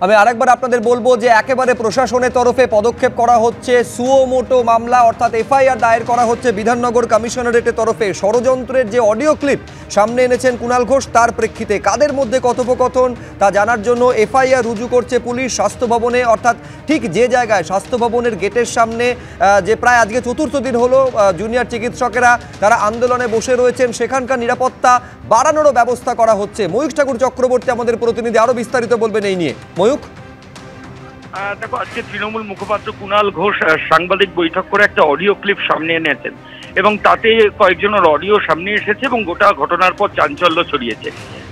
আমি আরেকবার আপনাদের বলবো যে একেবারে প্রশাসনের তরফে পদক্ষেপ করা হচ্ছে, সুও মোটো মামলা অর্থাৎ এফআইআর দায়ের করা হচ্ছে বিধাননগর কমিশনারেটের তরফে। ষড়যন্ত্রের যে অডিও ক্লিপ সামনে এনেছেন কুণাল ঘোষ, তার প্রেক্ষিতে কাদের মধ্যে কথোপকথন তা জানার জন্য এফআইআর রুজু করছে পুলিশ স্বাস্থ্য ভবনে, অর্থাৎ ঠিক যে জায়গায় স্বাস্থ্য ভবনের গেটের সামনে যে প্রায় আজকে চতুর্থ দিন হলো জুনিয়র চিকিৎসকেরা তারা আন্দোলনে বসে রয়েছেন, সেখানকার নিরাপত্তা বাড়ানোরও ব্যবস্থা করা হচ্ছে। ময়ূখ ঠাকুর চক্রবর্তী আমাদের প্রতিনিধি আরো বিস্তারিত বলবেন এই নিয়ে। ময়ূখ, দেখো, আজকে তৃণমূল মুখপাত্র কুণাল ঘোষ সাংবাদিক বৈঠক করে একটা অডিও ক্লিপ সামনে এনেছেন এবং তাতে কয়েকজনের অডিও সামনে এসেছে এবং গোটা ঘটনার পর চাঞ্চল্য ছড়িয়েছে।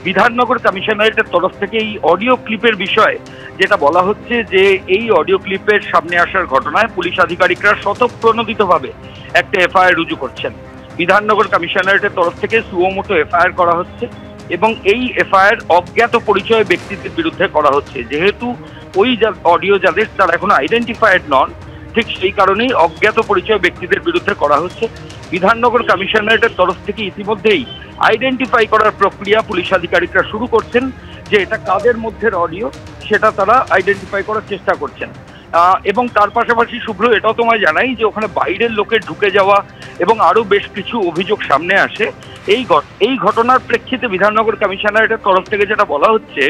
বিধাননগর কমিশনারেটের তরফ থেকে এই অডিও ক্লিপের বিষয়ে যেটা বলা হচ্ছে যে এই অডিও ক্লিপের সামনে আসার ঘটনায় পুলিশ আধিকারিকরা স্বতঃপ্রণোদিতভাবে একটা এফআইআর রুজু করছেন। বিধাননগর কমিশনারেটের তরফ থেকে সুমোটো এফআইআর করা হচ্ছে এবং এই এফআইআর অজ্ঞাত পরিচয় ব্যক্তিদের বিরুদ্ধে করা হচ্ছে। যেহেতু ওই অডিও যাদের তারা এখনো আইডেন্টিফাইড নন, ঠিক সেই কারণেই অজ্ঞাত পরিচয় ব্যক্তিদের বিরুদ্ধে করা হচ্ছে। বিধাননগর কমিশনারেটের তরফ থেকে ইতিমধ্যেই আইডেন্টিফাই করার প্রক্রিয়া পুলিশ আধিকারিকরা শুরু করছেন, যে এটা কাদের মধ্যে অডিও সেটা তারা আইডেন্টিফাই করার চেষ্টা করছেন। এবং তার পাশাপাশি শুভ্র, এটাও তোমায় জানাই যে ওখানে বাইরের লোকের ঢুকে যাওয়া এবং আরো বেশ কিছু অভিযোগ সামনে আসে। এই ঘটনার প্রেক্ষিতে বিধাননগর কমিশনারেটের তরফ থেকে যেটা বলা হচ্ছে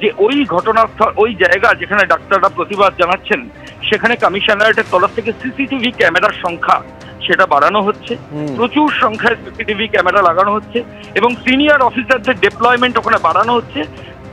যে ওই ঘটনাস্থল, ওই জায়গা যেখানে ডাক্তাররা প্রতিবাদ জানাচ্ছেন, সেখানে কমিশনারেটের তরফ থেকে সিসিটিভি ক্যামেরার সংখ্যা সেটা বাড়ানো হচ্ছে, প্রচুর সংখ্যায় সিসিটিভি ক্যামেরা লাগানো হচ্ছে এবং সিনিয়র অফিসারদের ডেপ্লয়মেন্ট ওখানে বাড়ানো হচ্ছে।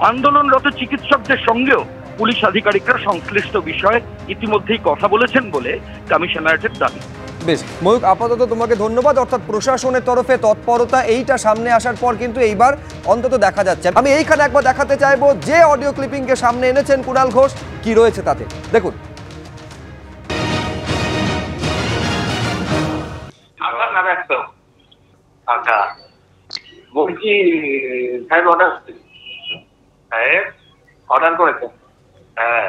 আন্দোলনরত চিকিৎসকদের সঙ্গেও পুলিশ আধিকারিকরা সংশ্লিষ্ট বিষয়ে ইতিমধ্যেই কথা বলেছেন বলে কমিশনারেটের দাবি। বেশ ময়ূক, আপাতত তোমাকে ধন্যবাদ। অর্থাৎ প্রশাসনের তরফে তৎপরতা এইটা সামনে আসার পর কিন্তু এইবার অন্তত দেখা যাচ্ছে। আমি এইখানে একবার দেখাতে চাইবো যে অডিও ক্লিপিংকে সামনে এনেছেন কুণাল ঘোষ, কি রয়েছে তাতে দেখুন। বলছি সাহেব অর্ডার করেছে, হ্যাঁ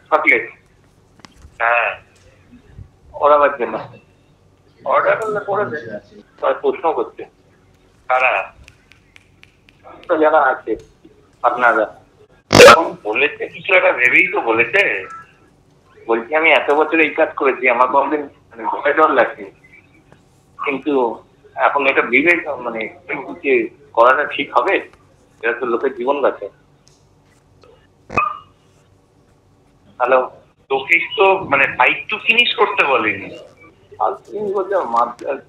চকলেট, হ্যাঁ ওরাবার জন্য অর্ডার করলে করেছে, প্রশ্ন করছে কারা যারা আছে আপনারা বলেছে, কিছু একটা ভেবেই তো বলেছে। বলছি আমি এত বছর এই কাজ করেছি, আমার কোনদিন ভয় ডর লাগছে, কিন্তু এখন এটা বিবেক মানে করাটা ঠিক হবে? এটা তো লোকের জীবন বাঁচে। হ্যালো, তোকে তো মানে ফাইট টু ফিনিশ করতে বলেনি, বলছে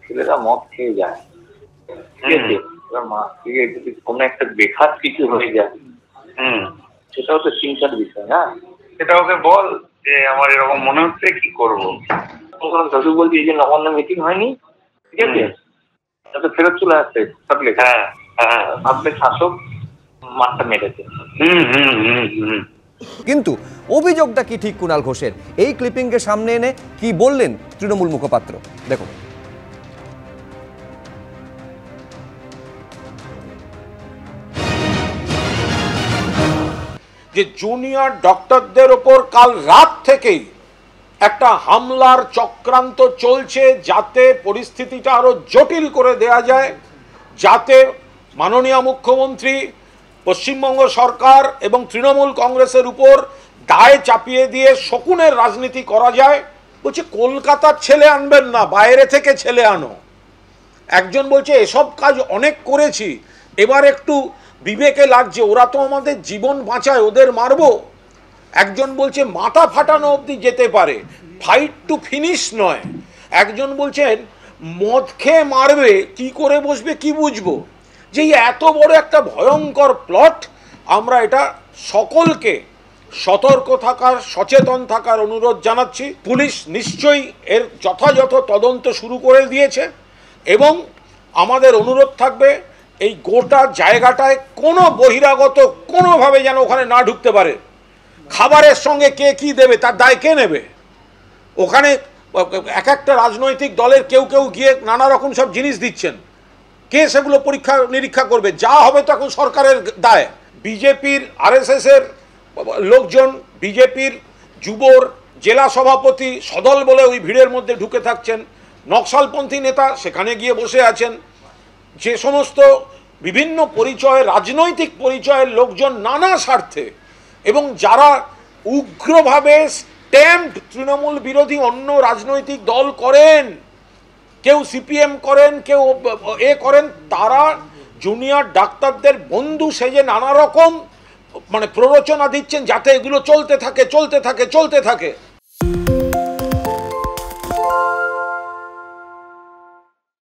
ছেলেরা মদ খেয়ে যায়, ঠিক আছে, মাছ থেকে যদি কোনো একটা বেখাত কিছু হয়ে যায়, সেটাও তো চিন্তার বিষয় না। সেটা ওকে বল যে আমার এরকম মনে হচ্ছে, কি করবো। দাদু বলছি এই যে নবান্ন মিটিং হয়নি, ঠিক আছে, যাতে ফেরত চলে আসছে থাকলে, হ্যাঁ হ্যাঁ ভাবলে শাসক মাঠটা মেরেছে। কিন্তু অভিযোগটা কি ঠিক কুণাল ঘোষের? এই ক্লিপিংকে সামনে এনে কি বললেন তৃণমূল মুখপাত্র, দেখুন। যে জুনিয়র ডক্টরদের ওপর কাল রাত থেকেই একটা হামলার চক্রান্ত চলছে, যাতে পরিস্থিতিটা আরো জটিল করে দেয়া যায়, যাতে মাননীয় মুখ্যমন্ত্রী, পশ্চিমবঙ্গ সরকার এবং তৃণমূল কংগ্রেসের উপর দায় চাপিয়ে দিয়ে শকুনের রাজনীতি করা যায়। বলছে কলকাতার ছেলে আনবেন না, বাইরে থেকে ছেলে আনো। একজন বলছে এসব কাজ অনেক করেছি, এবার একটু বিবেকে লাগছে, ওরা তো আমাদের জীবন বাঁচায়, ওদের মারবো। একজন বলছে মাথা ফাটানো অবধি যেতে পারে, ফাইট টু ফিনিশ নয়। একজন বলছেন মদ খেয়ে মারবে, কি করে বসবে কি বুঝবো। যে এত বড় একটা ভয়ঙ্কর প্লট, আমরা এটা সকলকে সতর্ক থাকার, সচেতন থাকার অনুরোধ জানাচ্ছি। পুলিশ নিশ্চয়ই এর যথাযথ তদন্ত শুরু করে দিয়েছে এবং আমাদের অনুরোধ থাকবে এই গোটা জায়গাটায় কোনো বহিরাগত কোনোভাবে যেন ওখানে না ঢুকতে পারে। খাবারের সঙ্গে কে কি দেবে তার দায় কে নেবে? ওখানে এক একটা রাজনৈতিক দলের কেউ কেউ গিয়ে নানা রকম সব জিনিস দিচ্ছেন, কে সেগুলো পরীক্ষা নিরীক্ষা করবে? যা হবে তখন সরকারের দায়। বিজেপির আরএসএস এর লোকজন, বিজেপির যুবর জেলা সভাপতি সদল বলে ওই ভিড়ের মধ্যে ঢুকে থাকছেন, নকশালপন্থী নেতা সেখানে গিয়ে বসে আছেন, যে সমস্ত বিভিন্ন পরিচয়, রাজনৈতিক পরিচয়ের লোকজন নানা স্বার্থে, এবং যারা উগ্রভাবে স্ট্যাম্পড তৃণমূল বিরোধী অন্য রাজনৈতিক দল করেন, কেউ সিপিএম করেন, কেউ করেন, তারা জুনিয়র ডাক্তারদের বন্ধু সেজে নানা রকম মানে প্ররোচনা দিচ্ছেন যাতে এগুলো চলতে থাকে।